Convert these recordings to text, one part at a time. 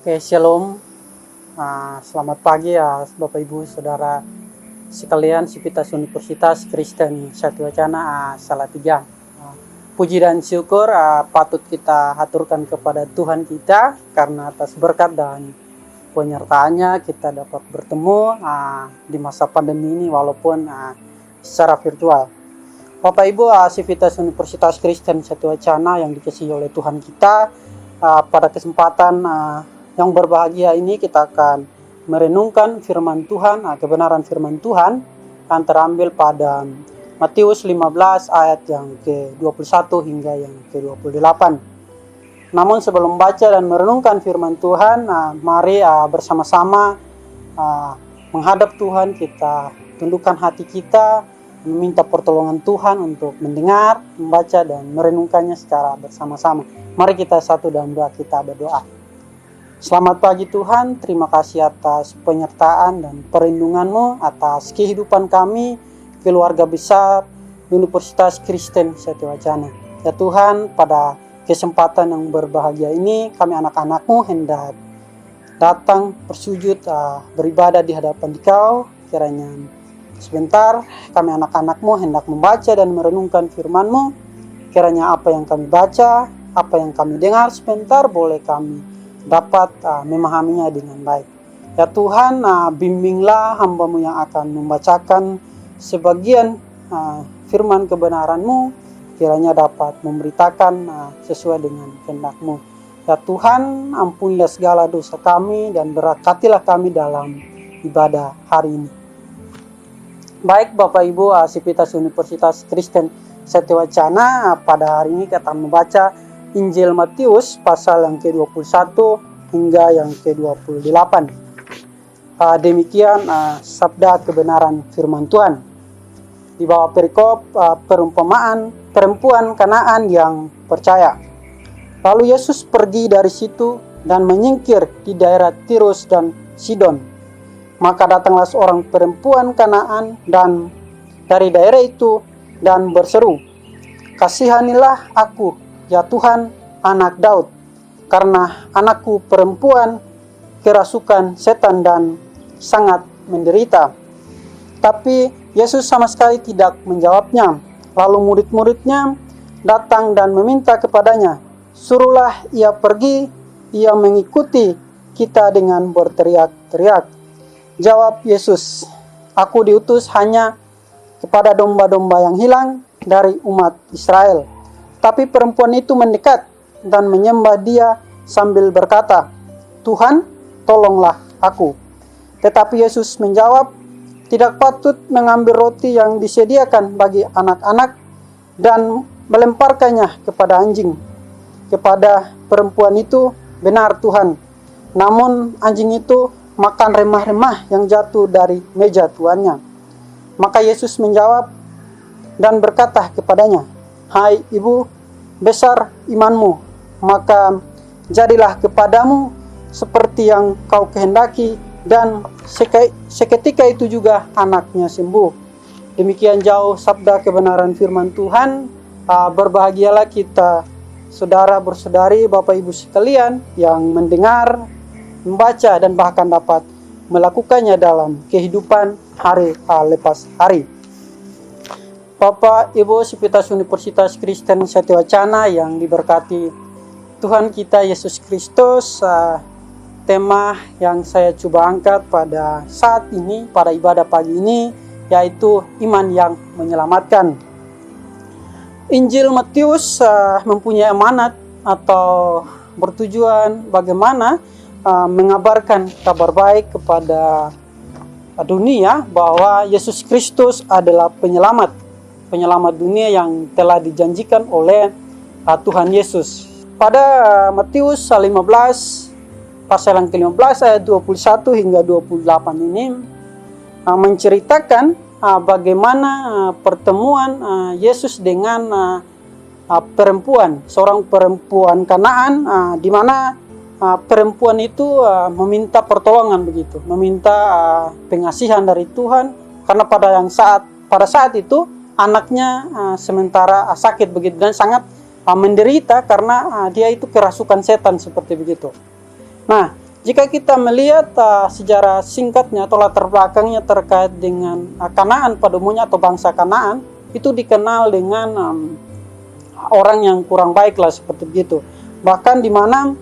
Oke, shalom. Selamat pagi ya Bapak Ibu Saudara sekalian Sivitas Universitas Kristen Satya Salatiga. Puji dan syukur patut kita haturkan kepada Tuhan kita karena atas berkat dan penyertaannya kita dapat bertemu di masa pandemi ini walaupun secara virtual. Bapak Ibu Sivitas Universitas Kristen Satya yang dikasihi oleh Tuhan kita, pada kesempatan yang berbahagia ini kita akan merenungkan firman Tuhan, kebenaran firman Tuhan yang terambil pada Matius 15 ayat yang ke-21 hingga yang ke-28. Namun sebelum baca dan merenungkan firman Tuhan, mari bersama-sama menghadap Tuhan, kita tundukkan hati kita, meminta pertolongan Tuhan untuk mendengar, membaca dan merenungkannya secara bersama-sama. Mari kita satu dalam doa, kita berdoa. Selamat pagi Tuhan, terima kasih atas penyertaan dan perlindungan-Mu atas kehidupan kami, keluarga besar Universitas Kristen Satya Wacana. Ya Tuhan, pada kesempatan yang berbahagia ini, kami anak-anak-Mu hendak datang bersujud, beribadah di hadapan Dikau. Kiranya sebentar kami anak-anak-Mu hendak membaca dan merenungkan firman-Mu. Kiranya apa yang kami baca, apa yang kami dengar sebentar boleh kami dapat memahaminya dengan baik. Ya Tuhan, bimbinglah hamba-Mu yang akan membacakan sebagian firman kebenaran-Mu, kiranya dapat memberitakan sesuai dengan kehendak-Mu. Ya Tuhan, ampunilah segala dosa kami dan berkatilah kami dalam ibadah hari ini. Baik Bapak Ibu Sivitas Universitas Kristen Satya Wacana, pada hari ini kita membaca Injil Matius pasal yang ke-21 hingga yang ke-28. Demikian sabda kebenaran firman Tuhan. Di bawah perikop perumpamaan perempuan Kanaan yang percaya. Lalu Yesus pergi dari situ dan menyingkir di daerah Tirus dan Sidon. Maka datanglah seorang perempuan Kanaan dan dari daerah itu dan berseru, "Kasihanilah aku, ya Tuhan, anak Daud, karena anakku perempuan kerasukan setan dan sangat menderita." Tapi Yesus sama sekali tidak menjawabnya. Lalu murid-muridnya datang dan meminta kepadanya, "Suruhlah ia pergi." Ia mengikuti kita dengan berteriak-teriak. Jawab Yesus, "Aku diutus hanya kepada domba-domba yang hilang dari umat Israel." Tapi perempuan itu mendekat dan menyembah Dia sambil berkata, "Tuhan, tolonglah aku." Tetapi Yesus menjawab, "Tidak patut mengambil roti yang disediakan bagi anak-anak dan melemparkannya kepada anjing." Kepada perempuan itu, "Benar Tuhan, namun anjing itu makan remah-remah yang jatuh dari meja tuannya." Maka Yesus menjawab dan berkata kepadanya, "Hai ibu, besar imanmu, maka jadilah kepadamu seperti yang kau kehendaki." Dan seketika itu juga anaknya sembuh. Demikian jauh sabda kebenaran firman Tuhan. Berbahagialah kita saudara bersaudari, Bapak Ibu sekalian yang mendengar, membaca dan bahkan dapat melakukannya dalam kehidupan hari lepas hari. Bapak Ibu Sivitas Universitas Kristen Satya Wacana yang diberkati Tuhan kita Yesus Kristus, tema yang saya coba angkat pada saat ini, pada ibadah pagi ini, yaitu iman yang menyelamatkan. Injil Matius mempunyai amanat atau bertujuan bagaimana mengabarkan kabar baik kepada dunia bahwa Yesus Kristus adalah penyelamat dunia yang telah dijanjikan oleh Tuhan Yesus. Pada Matius 15 pasal yang ke-15 ayat 21 hingga 28 ini menceritakan bagaimana pertemuan Yesus dengan seorang perempuan Kanaan, di mana perempuan itu meminta pertolongan begitu, meminta pengasihan dari Tuhan karena pada saat itu anaknya sementara sakit begitu dan sangat menderita karena dia itu kerasukan setan seperti begitu. Nah, Jika kita melihat sejarah singkatnya atau latar belakangnya terkait dengan Kanaan pada umumnya atau bangsa Kanaan, itu dikenal dengan orang yang kurang baik lah seperti begitu. Bahkan di mana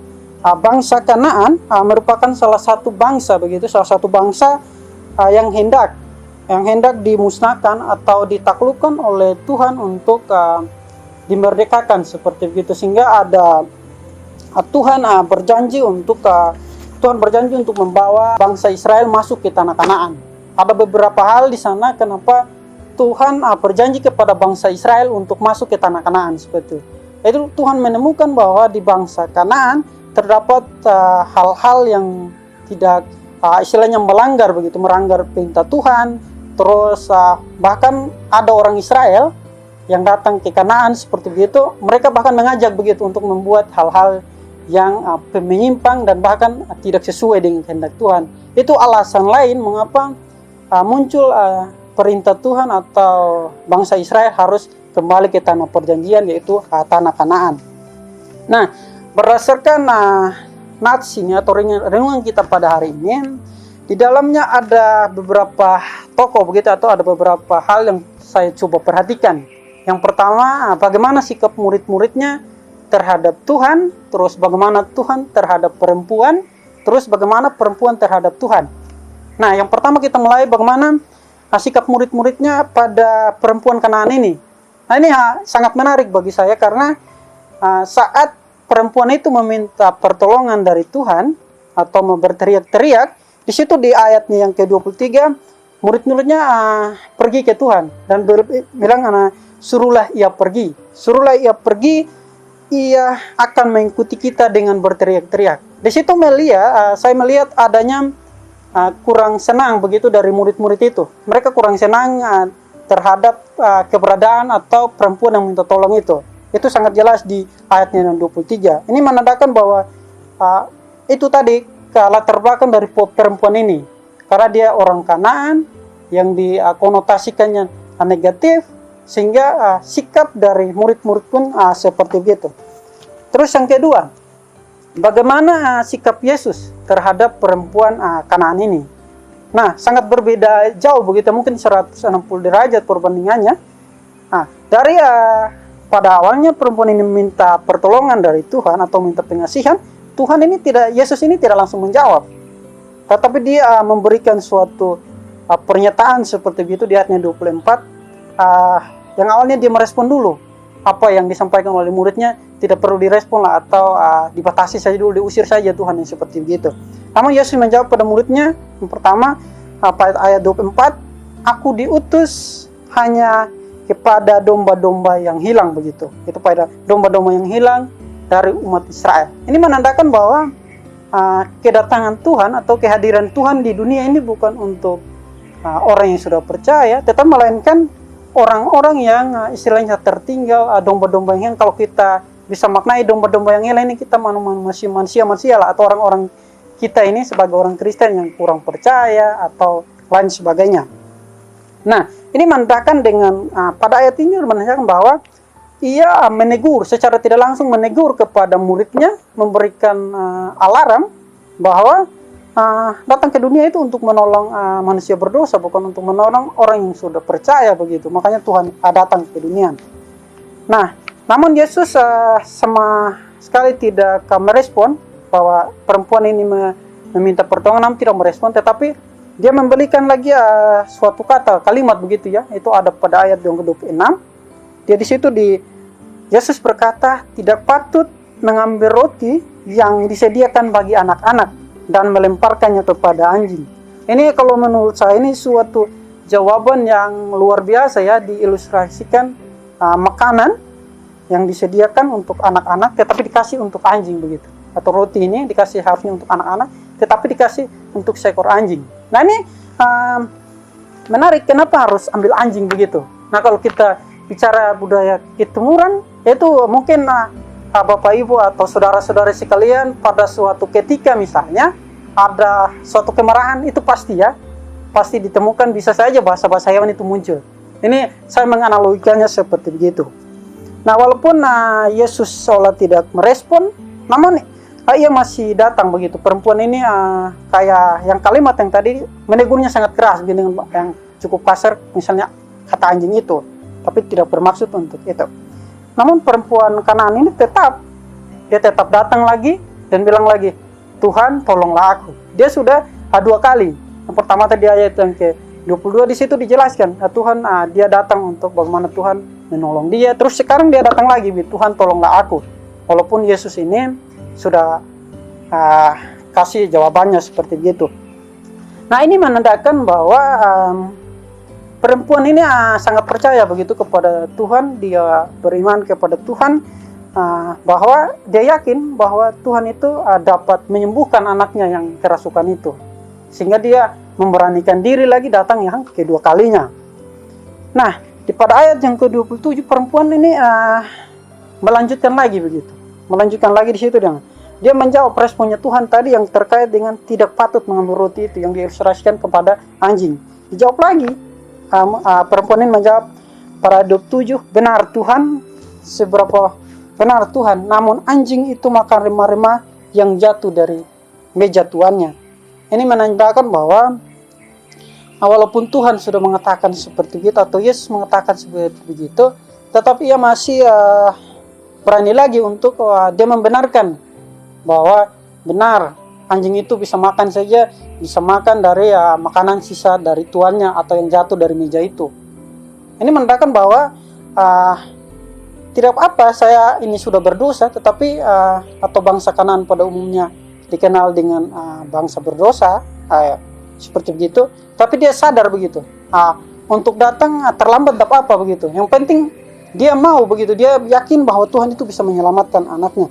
bangsa Kanaan merupakan salah satu bangsa yang hendak dimusnahkan atau ditaklukkan oleh Tuhan untuk dimerdekakan seperti begitu, sehingga ada Tuhan berjanji untuk membawa bangsa Israel masuk ke tanah Kanaan. Ada beberapa hal di sana kenapa Tuhan berjanji kepada bangsa Israel untuk masuk ke tanah Kanaan seperti itu. Itu Tuhan menemukan bahwa di bangsa Kanaan terdapat hal-hal yang tidak istilahnya melanggar perintah Tuhan. Terus bahkan ada orang Israel yang datang ke Kanaan seperti begitu, mereka bahkan mengajak begitu untuk membuat hal-hal yang menyimpang dan bahkan tidak sesuai dengan kehendak Tuhan. Itu alasan lain mengapa muncul perintah Tuhan atau bangsa Israel harus kembali ke tanah perjanjian, yaitu tanah Kanaan. Nah, berdasarkan nats ini atau renungan kita pada hari ini, di dalamnya ada beberapa tokoh begitu, atau ada beberapa hal yang saya coba perhatikan. Yang pertama, bagaimana sikap murid-muridnya terhadap Tuhan, terus bagaimana Tuhan terhadap perempuan, terus bagaimana perempuan terhadap Tuhan. Nah, yang pertama kita mulai bagaimana sikap murid-muridnya pada perempuan Kanaan ini. Nah, ini sangat menarik bagi saya karena saat perempuan itu meminta pertolongan dari Tuhan atau berteriak-teriak, di situ di ayatnya yang ke-23, murid-muridnya pergi ke Tuhan dan bilang, suruhlah ia pergi, ia akan mengikuti kita dengan berteriak-teriak. Di situ saya melihat adanya kurang senang begitu dari murid-murid itu. Mereka kurang senang terhadap keberadaan atau perempuan yang minta tolong itu. Itu sangat jelas di ayatnya yang 23. Ini menandakan bahwa itu tadi latar belakang dari perempuan ini. Karena dia orang Kanaan yang dikonotasikannya negatif, sehingga sikap dari murid-murid pun seperti itu. Terus yang kedua, bagaimana sikap Yesus terhadap perempuan Kanaan ini? Nah, sangat berbeda jauh begitu, mungkin 160 derajat perbandingannya. Nah, dari pada awalnya perempuan ini minta pertolongan dari Tuhan atau minta pengasihan, Yesus ini tidak langsung menjawab. Tetapi dia memberikan suatu pernyataan seperti itu di ayatnya 24. Yang awalnya dia merespon dulu apa yang disampaikan oleh muridnya, tidak perlu direspon lah atau dibatasi saja dulu, diusir saja Tuhan, yang seperti begitu. Namun Yesus menjawab pada muridnya yang pertama, ayat 24, aku diutus hanya kepada domba-domba yang hilang begitu. Itu pada domba-domba yang hilang dari umat Israel. Ini menandakan bahwa kedatangan Tuhan atau kehadiran Tuhan di dunia ini bukan untuk orang yang sudah percaya, tetapi melainkan orang-orang yang istilahnya tertinggal, domba-domba yang kalau kita bisa maknai domba-domba yang hilang ini, kita manusia lah, atau orang-orang kita ini sebagai orang Kristen yang kurang percaya atau lain sebagainya. Nah, ini menandakan dengan pada ayat ini menandakan bahwa ia menegur secara tidak langsung, menegur kepada muridnya, memberikan alarm bahwa datang ke dunia itu untuk menolong manusia berdosa, bukan untuk menolong orang yang sudah percaya begitu. Makanya Tuhan datang ke dunia. Nah, namun Yesus sama sekali tidak merespon bahwa perempuan ini meminta pertolongan, namun tidak merespon, tetapi dia memberikan lagi suatu kalimat begitu ya. Itu ada pada ayat yang ke-26. Dia di situ Yesus berkata, tidak patut mengambil roti yang disediakan bagi anak-anak dan melemparkannya kepada anjing. Ini kalau menurut saya ini suatu jawaban yang luar biasa ya, diilustrasikan makanan yang disediakan untuk anak-anak tetapi dikasih untuk anjing begitu. Atau roti ini dikasih harusnya untuk anak-anak tetapi dikasih untuk seekor anjing. Nah, ini menarik, kenapa harus ambil anjing begitu? Nah, kalau kita bicara budaya Ketimuran, itu mungkin Bapak Ibu atau saudara-saudara sekalian, pada suatu ketika misalnya ada suatu kemarahan, itu pasti ditemukan, bisa saja bahasa-bahasa hewan itu muncul. Ini saya menganalogikannya seperti begitu. Nah, walaupun Yesus seolah tidak merespon, namun ia masih datang begitu. Perempuan ini kayak yang kalimat yang tadi menegurnya sangat keras dengan yang cukup kasar, misalnya kata anjing itu, tapi tidak bermaksud untuk itu. Namun perempuan Kanaan ini tetap datang lagi dan bilang lagi, Tuhan tolonglah aku. Dia sudah 2 kali. Yang pertama tadi ayat yang ke-22 di situ dijelaskan, Tuhan dia datang untuk bagaimana Tuhan menolong dia. Terus sekarang dia datang lagi, Tuhan tolonglah aku. Walaupun Yesus ini sudah kasih jawabannya seperti itu. Nah, ini menandakan bahwa perempuan ini sangat percaya begitu kepada Tuhan. Dia beriman kepada Tuhan, bahwa dia yakin bahwa Tuhan itu dapat menyembuhkan anaknya yang kerasukan itu, sehingga dia memberanikan diri lagi datang yang kedua kalinya. Nah, pada ayat yang ke-27 perempuan ini melanjutkan lagi begitu, melanjutkan lagi di situ dia menjawab responnya Tuhan tadi yang terkait dengan tidak patut mengambil roti itu yang diilustrasikan kepada anjing. Dijawab lagi, perempuan ini menjawab pada 27, benar Tuhan, seberapa benar Tuhan, namun anjing itu makan rema-rema yang jatuh dari meja tuannya. Ini menandakan bahwa walaupun Tuhan sudah mengatakan seperti itu atau Yesus mengatakan seperti begitu, tetapi ia masih berani lagi untuk dia membenarkan bahwa benar anjing itu bisa makan saja, bisa makan dari makanan sisa dari tuannya atau yang jatuh dari meja itu. Ini menandakan bahwa tidak apa, saya ini sudah berdosa, tetapi atau bangsa Kanaan pada umumnya dikenal dengan bangsa berdosa, seperti begitu. Tapi dia sadar begitu, untuk datang terlambat tidak apa begitu. Yang penting dia mau begitu, dia yakin bahwa Tuhan itu bisa menyelamatkan anaknya.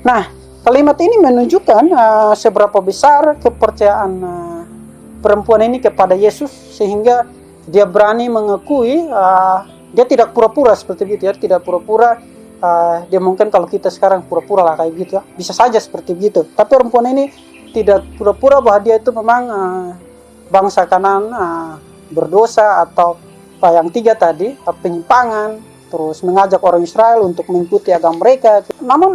Nah, kalimat ini menunjukkan seberapa besar kepercayaan perempuan ini kepada Yesus, sehingga dia berani mengakui. Dia tidak pura-pura seperti itu ya, tidak pura-pura. Dia mungkin kalau kita sekarang pura-pura lah kayak gitu ya, bisa saja seperti begitu. Tapi perempuan ini tidak pura-pura bahwa dia itu memang bangsa Kanaan berdosa atau yang 3 tadi, penyimpangan, terus mengajak orang Israel untuk mengikuti agama mereka. Namun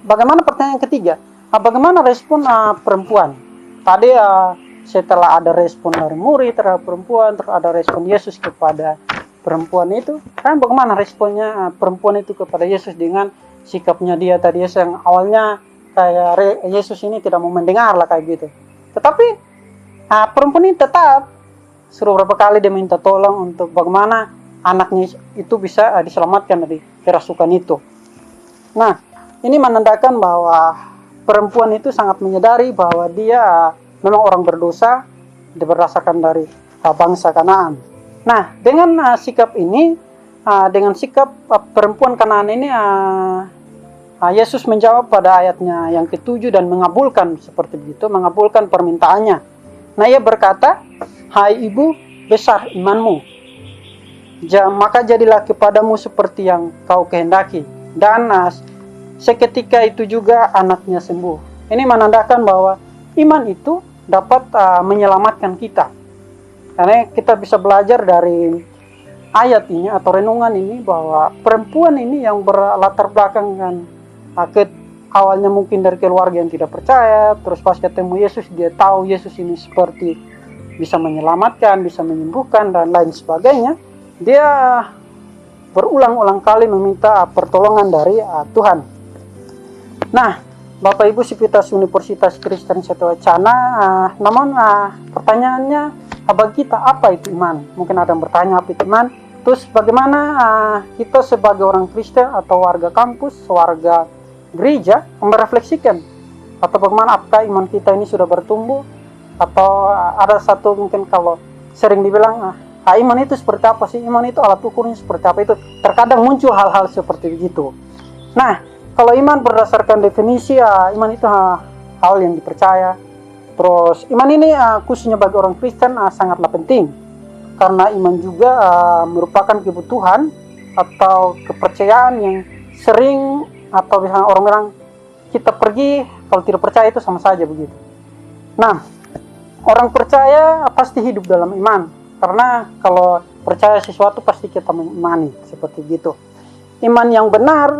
bagaimana pertanyaan ketiga? Bagaimana respon perempuan? Tadi setelah ada respon dari murid terhadap perempuan, terus ada respon Yesus kepada perempuan itu, kan bagaimana responnya perempuan itu kepada Yesus dengan sikapnya dia tadi yang awalnya kayak Yesus ini tidak mau mendengar lah kayak gitu. Tetapi perempuan ini tetap suruh berapa kali dia minta tolong untuk bagaimana anaknya itu bisa diselamatkan dari kerasukan itu. Nah, ini menandakan bahwa perempuan itu sangat menyadari bahwa dia memang orang berdosa, dia berdasarkan dari bangsa Kanaan. Nah, dengan sikap ini, dengan sikap perempuan Kanaan ini, Yesus menjawab pada ayatnya yang ke-7 dan mengabulkan seperti begitu, mengabulkan permintaannya. Nah, ia berkata, hai ibu, besar imanmu, maka jadilah kepadamu seperti yang kau kehendaki. Dan seketika itu juga anaknya sembuh. Ini menandakan bahwa iman itu dapat menyelamatkan kita. Karena kita bisa belajar dari ayat ini atau renungan ini bahwa perempuan ini yang berlatar belakang awalnya mungkin dari keluarga yang tidak percaya, terus pas ketemu Yesus dia tahu Yesus ini seperti bisa menyelamatkan, bisa menyembuhkan dan lain sebagainya. Dia berulang-ulang kali meminta pertolongan dari Tuhan. Nah, Bapak Ibu Sivitas Universitas Kristen Satya-Wacana, namun pertanyaannya, bagi kita apa itu iman? Mungkin ada yang bertanya apa itu iman. Terus bagaimana kita sebagai orang Kristen atau warga kampus, warga gereja merefleksikan atau bagaimana apakah iman kita ini sudah bertumbuh, atau ada satu mungkin kalau sering dibilang iman itu seperti apa sih? Iman itu alat ukurnya seperti apa itu? Terkadang muncul hal-hal seperti itu. Nah, kalau iman berdasarkan definisi, iman itu hal yang dipercaya. Terus iman ini khususnya bagi orang Kristen sangatlah penting, karena iman juga merupakan kebutuhan atau kepercayaan yang sering, atau misalnya orang bilang kita pergi kalau tidak percaya itu sama saja begitu. Nah, orang percaya pasti hidup dalam iman, karena kalau percaya sesuatu pasti kita mengimani seperti gitu. Iman yang benar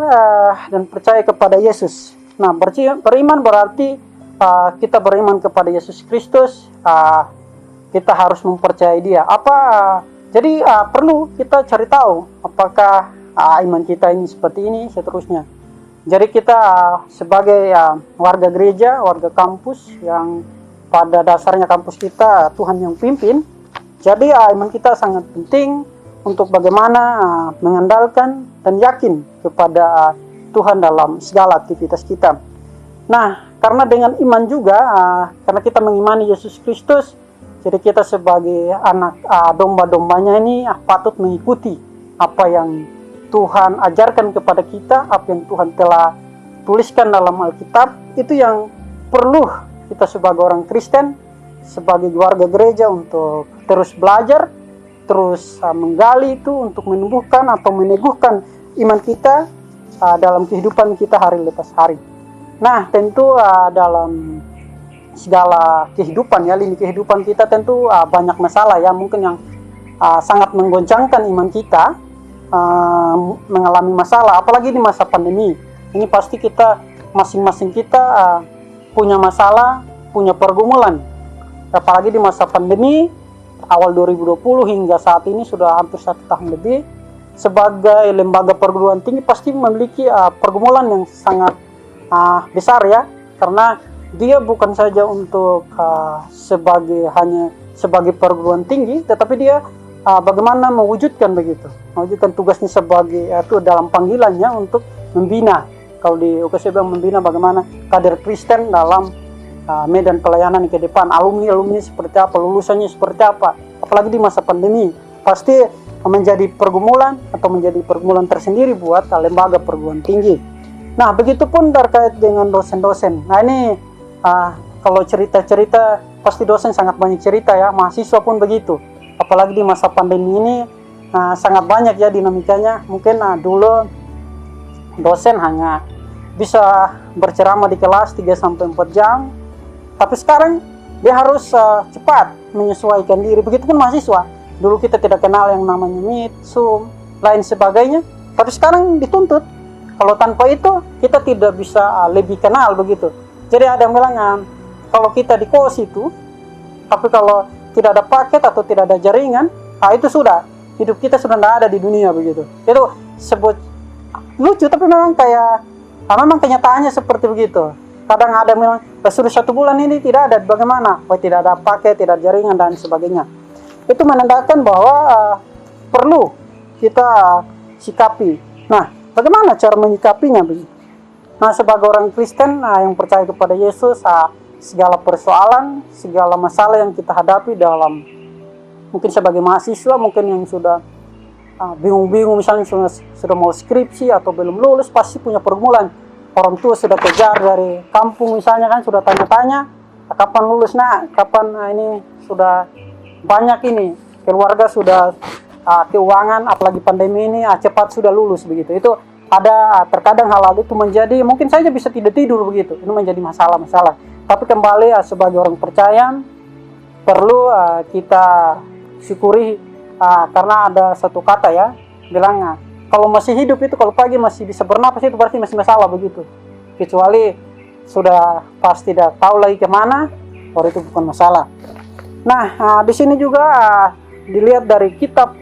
dan percaya kepada Yesus Nah, beriman berarti kita beriman kepada Yesus Kristus. Kita harus mempercayai Dia. Jadi perlu kita cari tahu apakah iman kita ini seperti ini, seterusnya. Jadi kita sebagai warga gereja, warga kampus yang pada dasarnya kampus kita Tuhan yang pimpin. Jadi iman kita sangat penting untuk bagaimana mengandalkan dan yakin kepada Tuhan dalam segala aktivitas kita. Nah, karena dengan iman juga, karena kita mengimani Yesus Kristus, jadi kita sebagai anak domba-dombanya ini patut mengikuti apa yang Tuhan ajarkan kepada kita, apa yang Tuhan telah tuliskan dalam Alkitab. Itu yang perlu kita sebagai orang Kristen, sebagai warga gereja untuk terus belajar, terus menggali itu untuk menumbuhkan atau meneguhkan iman kita dalam kehidupan kita hari lepas hari. Nah, tentu dalam segala kehidupan ya, lini kehidupan kita tentu banyak masalah ya, mungkin yang sangat menggoncangkan iman kita, mengalami masalah, apalagi di masa pandemi. Ini pasti kita masing-masing kita punya masalah, punya pergumulan. Apalagi di masa pandemi awal 2020 hingga saat ini sudah hampir 1 tahun lebih, sebagai lembaga perguruan tinggi pasti memiliki pergumulan yang sangat besar ya, karena dia bukan saja untuk hanya sebagai perguruan tinggi, tetapi dia bagaimana mewujudkan tugasnya sebagai itu dalam panggilannya untuk membina. Kalau di UKSB membina bagaimana kader Kristen dalam medan pelayanan ke depan, alumni seperti apa, lulusannya seperti apa. Apalagi di masa pandemi pasti menjadi pergumulan tersendiri buat lembaga perguruan tinggi. Nah, begitupun terkait dengan dosen-dosen. Nah, ini kalau cerita-cerita pasti dosen sangat banyak cerita ya, mahasiswa pun begitu. Apalagi di masa pandemi ini sangat banyak ya dinamikanya. Mungkin dulu dosen hanya bisa berceramah di kelas 3-4 jam, tapi sekarang dia harus cepat menyesuaikan diri. Begitupun mahasiswa. Dulu kita tidak kenal yang namanya Meet, Zoom, lain sebagainya, tapi sekarang dituntut. Kalau tanpa itu kita tidak bisa lebih kenal begitu. Jadi ada yang bilang kalau kita di kos itu, tapi kalau tidak ada paket atau tidak ada jaringan, itu sudah hidup kita sudah tidak ada di dunia begitu. Itu sebut lucu, tapi memang memang kenyataannya seperti begitu. Kadang ada yang bilang sudah 1 bulan ini tidak ada, bagaimana? Tidak ada paket, tidak ada jaringan dan sebagainya. Itu menandakan bahwa perlu kita sikapi. Nah, bagaimana cara menyikapinya? Nah, sebagai orang Kristen yang percaya kepada Yesus, segala persoalan, segala masalah yang kita hadapi dalam, mungkin sebagai mahasiswa, mungkin yang sudah bingung-bingung, misalnya sudah mau skripsi atau belum lulus, pasti punya pergumulan. Orang tua sudah kejar dari kampung misalnya kan, sudah tanya-tanya, kapan lulus nak, kapan ini sudah banyak ini, keluarga sudah keuangan, apalagi pandemi ini cepat sudah lulus begitu. Itu ada terkadang hal-hal itu menjadi, mungkin saja bisa tidak tidur begitu, itu menjadi masalah-masalah. Tapi kembali sebagai orang percaya perlu kita syukuri, karena ada satu kata ya, bilang kalau masih hidup itu, kalau pagi masih bisa bernapas itu berarti masih masalah begitu. Kecuali sudah pasti tidak tahu lagi kemana, baru itu bukan masalah. Nah, di sini juga dilihat dari kitab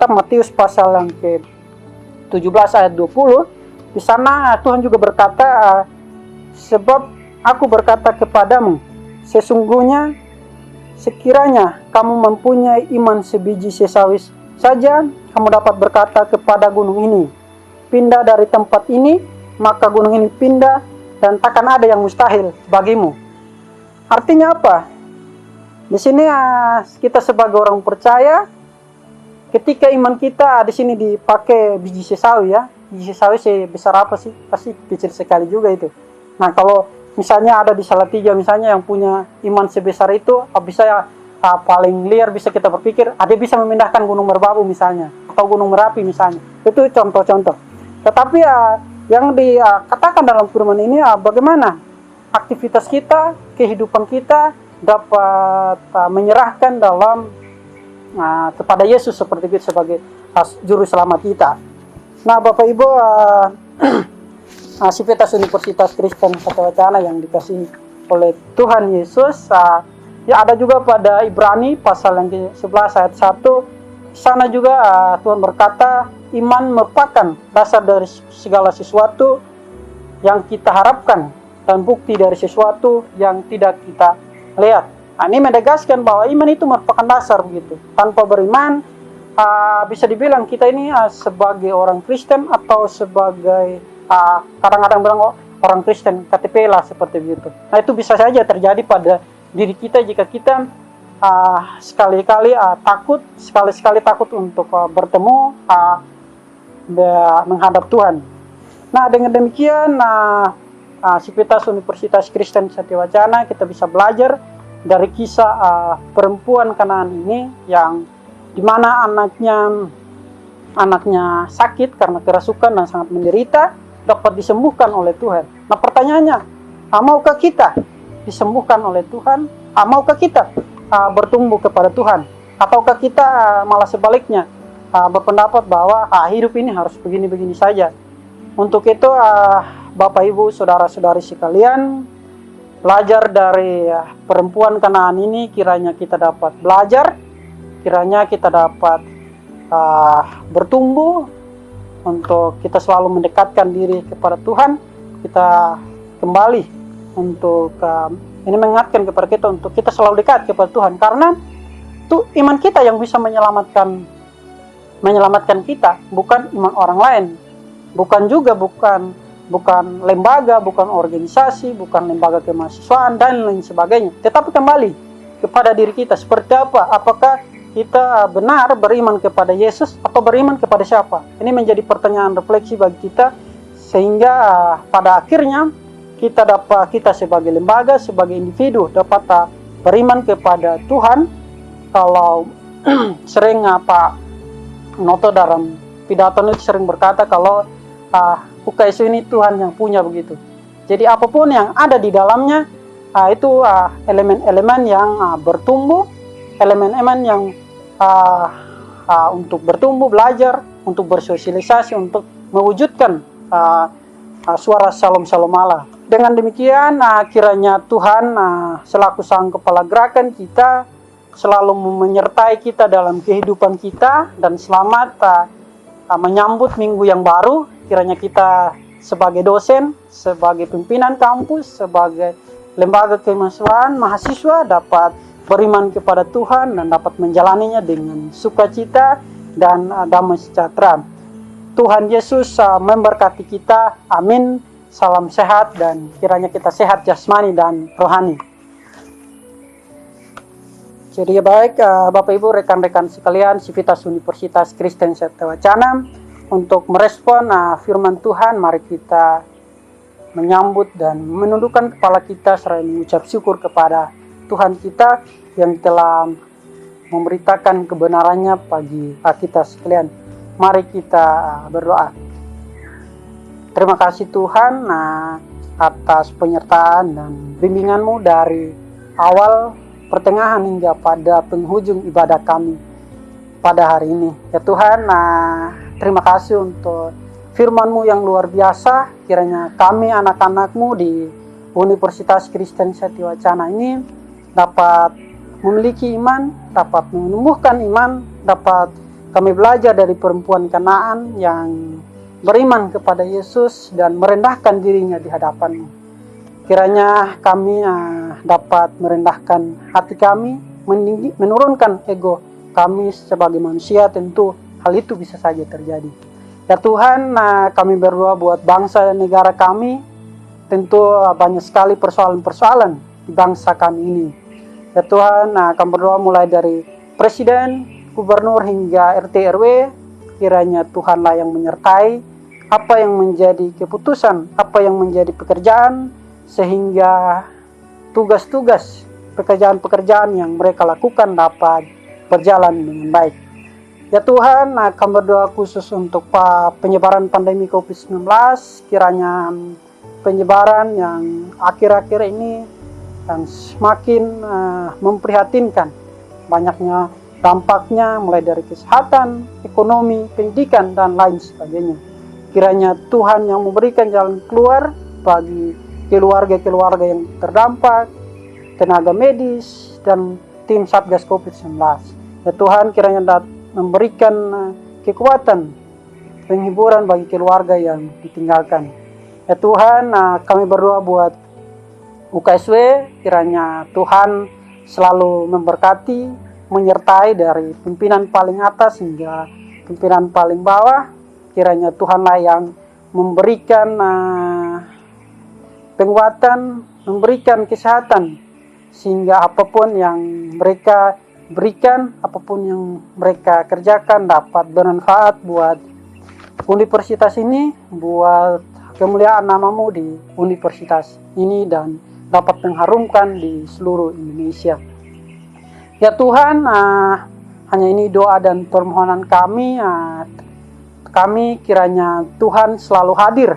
Matius pasal yang ke-17 ayat 20. Di sana Tuhan juga berkata, sebab aku berkata kepadamu, sesungguhnya sekiranya kamu mempunyai iman sebiji sesawis saja, kamu dapat berkata kepada gunung ini, pindah dari tempat ini, maka gunung ini pindah, dan takkan ada yang mustahil bagimu. Artinya apa? Di sini kita sebagai orang percaya, ketika iman kita di sini dipakai biji sesawi ya, biji sesawi sebesar apa sih? Pasti kecil sekali juga itu. Nah, kalau misalnya ada di Salatiga misalnya yang punya iman sebesar itu, bisa paling liar bisa kita berpikir, dia bisa memindahkan Gunung Merbabu misalnya, atau Gunung Merapi misalnya. Itu contoh-contoh. Tetapi yang dikatakan dalam firman ini, bagaimana aktivitas kita, kehidupan kita dapat menyerahkan dalam kepada Yesus seperti itu sebagai juru selamat kita. Nah, Bapak Ibu, Sivitas Universitas Kristen Satya yang dikasihi oleh Tuhan Yesus. Ya, ada juga pada Ibrani pasal yang ke-11 ayat 1. Sana juga Tuhan berkata, iman merupakan dasar dari segala sesuatu yang kita harapkan dan bukti dari sesuatu yang tidak kita lihat. Ini menegaskan bahwa iman itu merupakan dasar begitu. Tanpa beriman, bisa dibilang kita ini sebagai orang Kristen atau sebagai kadang-kadang bilang orang Kristen KTP lah seperti begitu. Nah, itu bisa saja terjadi pada diri kita jika kita sekali-kali takut untuk bertemu menghadap Tuhan. Nah, dengan demikian Sivitas Universitas Kristen Satya kita bisa belajar dari kisah perempuan Kanaan ini yang dimana anaknya sakit karena kerasukan dan sangat menderita, dapat disembuhkan oleh Tuhan. Nah, pertanyaannya, maukah kita disembuhkan oleh Tuhan? Maukah kita bertumbuh kepada Tuhan? Ataukah kita malah sebaliknya berpendapat bahwa hidup ini harus begini-begini saja? Untuk itu, Bapak Ibu, saudara-saudari sekalian, belajar dari perempuan Kanaan ini, kiranya kita dapat belajar, kiranya kita dapat bertumbuh untuk kita selalu mendekatkan diri kepada Tuhan. Kita kembali untuk ini mengingatkan kepada kita untuk kita selalu dekat kepada Tuhan, karena itu iman kita yang bisa menyelamatkan kita, bukan iman orang lain, bukan lembaga, bukan organisasi, bukan lembaga kemahasiswaan dan lain sebagainya, tetapi kembali kepada diri kita. Seperti apa? Apakah kita benar beriman kepada Yesus atau beriman kepada siapa? Ini menjadi pertanyaan refleksi bagi kita, sehingga pada akhirnya kita sebagai lembaga, sebagai individu dapat beriman kepada Tuhan. Kalau sering Pak Noto dalam pidato itu sering berkata kalau UKSU ini Tuhan yang punya begitu. Jadi apapun yang ada di dalamnya itu elemen-elemen yang bertumbuh, elemen-elemen yang untuk bertumbuh, belajar, untuk bersosialisasi, untuk mewujudkan suara Shalom Allah. Dengan demikian, kiranya Tuhan selaku Sang Kepala Gerakan kita selalu menyertai kita dalam kehidupan kita, dan selamat menyambut minggu yang baru. Kiranya kita sebagai dosen, sebagai pimpinan kampus, sebagai lembaga kemahasiswaan, mahasiswa dapat beriman kepada Tuhan dan dapat menjalaninya dengan sukacita dan damai sejahtera. Tuhan Yesus memberkati kita. Amin. Salam sehat dan kiranya kita sehat jasmani dan rohani. Jadi baik Bapak Ibu, rekan-rekan sekalian, Sivitas Universitas Kristen Satya Wacana, untuk merespon firman Tuhan, mari kita menyambut dan menundukkan kepala kita serta mengucap syukur kepada Tuhan kita yang telah memberitakan kebenarannya bagi kita sekalian. Mari kita berdoa. Terima kasih Tuhan atas penyertaan dan bimbingan-Mu dari awal, pertengahan hingga pada penghujung ibadah kami pada hari ini. Ya Tuhan, terima kasih untuk firman-Mu yang luar biasa. Kiranya kami anak-anak-Mu di Universitas Kristen Satya Wacana ini dapat memiliki iman, dapat menumbuhkan iman, dapat kami belajar dari perempuan Kanaan yang beriman kepada Yesus dan merendahkan dirinya di hadapan-Mu. Kiranya kami dapat merendahkan hati kami, menurunkan ego kami sebagai manusia. Tentu hal itu bisa saja terjadi. Ya Tuhan, kami berdoa buat bangsa dan negara kami. Tentu banyak sekali persoalan-persoalan di bangsa kami ini. Ya Tuhan, kami berdoa mulai dari presiden, gubernur hingga RT RW. Kiranya Tuhanlah yang menyertai apa yang menjadi keputusan, apa yang menjadi pekerjaan, sehingga tugas-tugas, pekerjaan-pekerjaan yang mereka lakukan dapat berjalan dengan baik. Ya Tuhan, kami berdoa khusus untuk penyebaran pandemi COVID-19, kiranya penyebaran yang akhir-akhir ini yang semakin memprihatinkan, banyaknya dampaknya mulai dari kesehatan, ekonomi, pendidikan, dan lain sebagainya. Kiranya Tuhan yang memberikan jalan keluar bagi keluarga-keluarga yang terdampak, tenaga medis, dan tim Satgas COVID-19. Ya Tuhan, kiranya memberikan kekuatan, penghiburan bagi keluarga yang ditinggalkan. Ya Tuhan, kami berdoa buat UKSW, kiranya Tuhan selalu memberkati, menyertai dari pimpinan paling atas hingga pimpinan paling bawah. Kiranya Tuhanlah yang memberikan penguatan, memberikan kesehatan, sehingga apapun yang mereka berikan, apapun yang mereka kerjakan dapat bermanfaat buat universitas ini, buat kemuliaan namamu di universitas ini, dan dapat mengharumkan di seluruh Indonesia. Ya Tuhan, hanya ini doa dan permohonan kami. Kami kiranya Tuhan selalu hadir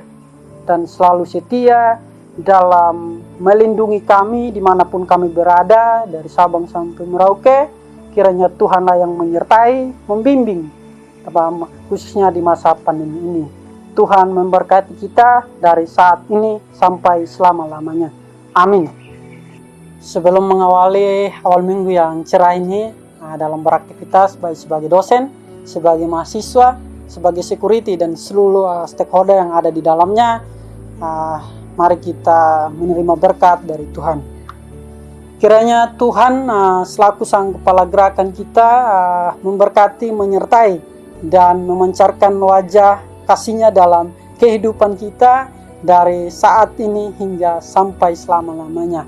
dan selalu setia dalam melindungi kami dimanapun kami berada, dari Sabang sampai Merauke. Kiranya Tuhanlah yang menyertai, membimbing, khususnya di masa pandemi ini. Tuhan memberkati kita dari saat ini sampai selama-lamanya. Amin. Sebelum mengawali awal minggu yang cerah ini, dalam beraktivitas baik sebagai dosen, sebagai mahasiswa, sebagai security, dan seluruh stakeholder yang ada di dalamnya, mari kita menerima berkat dari Tuhan. Kiranya Tuhan selaku Sang Kepala Gerakan kita memberkati, menyertai, dan memancarkan wajah kasih-Nya dalam kehidupan kita dari saat ini hingga sampai selama-lamanya.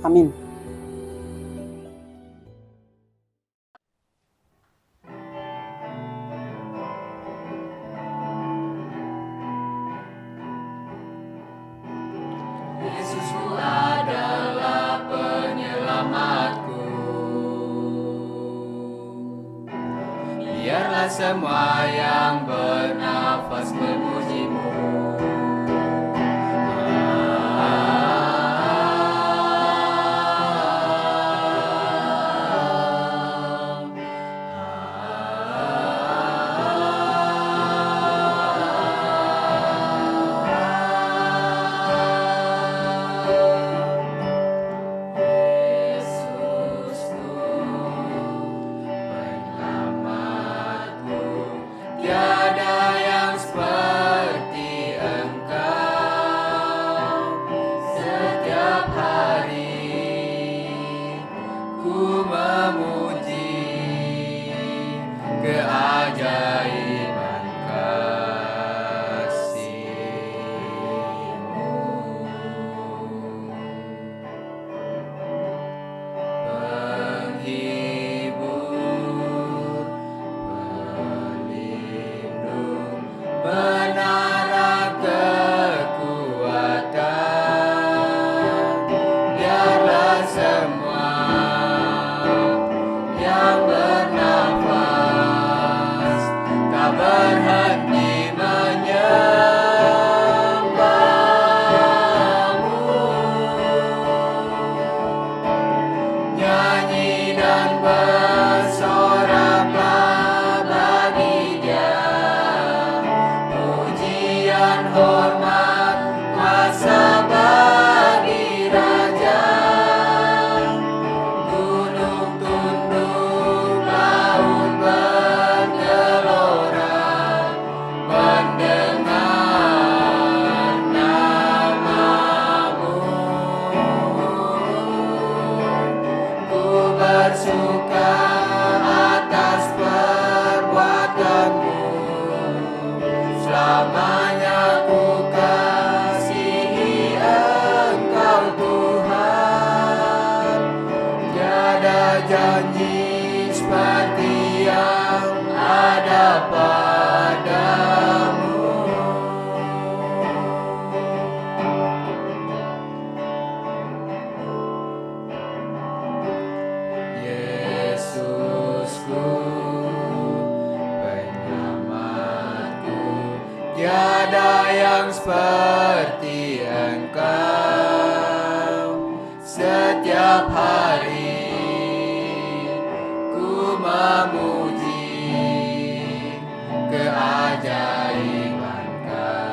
Amin. Yesusku adalah penyelamatku. Biarlah semua yang bernafas memuji-Mu. Keajaiban kasih-Mu, penghibur, pelindung, menara kekuatan. Biarlah semua yang bernafas tak berhenti menyembah-Mu. Nyanyi dan bersoraklah bagi Dia, pujian, hormat, kuasa bagi Raja. Gunung tunduk, laut bergelora, mendengar nama-Mu. Ku bersuka atas perbuatan-Mu, selamanya ku kasihi Engkau Tuhan. Tiada janji seperti yang ada padamu. Yesusku, penyelamatku, tiada yang seperti Engkau. Setiap hari ku memuji keajaiban kasih-Mu.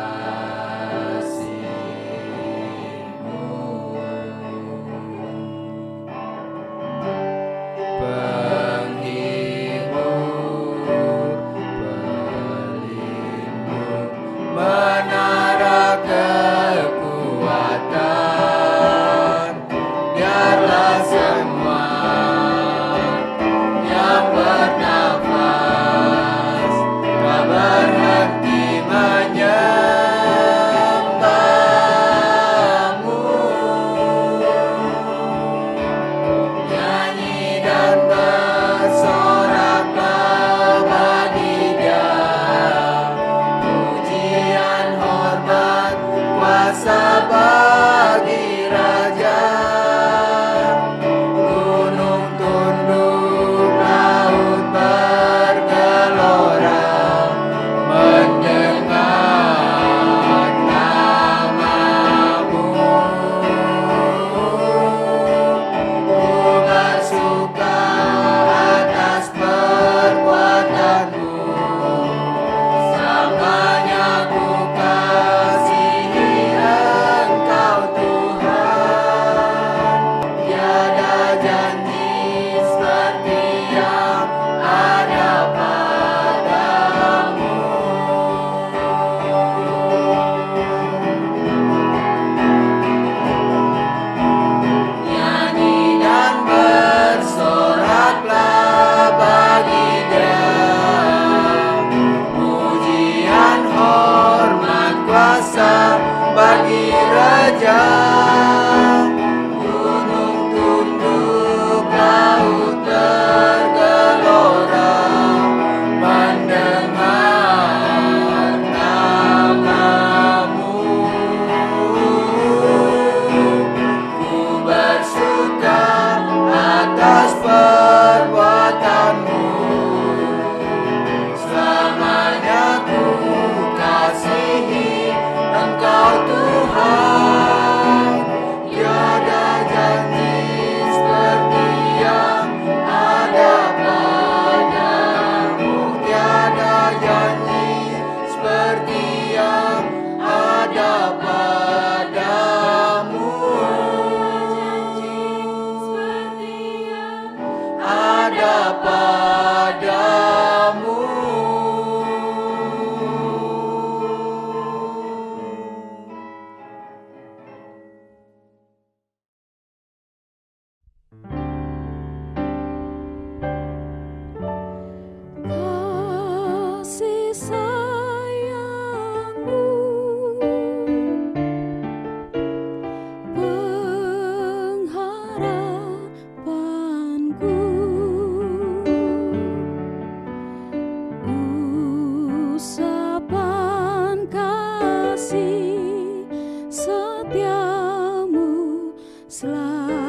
selalu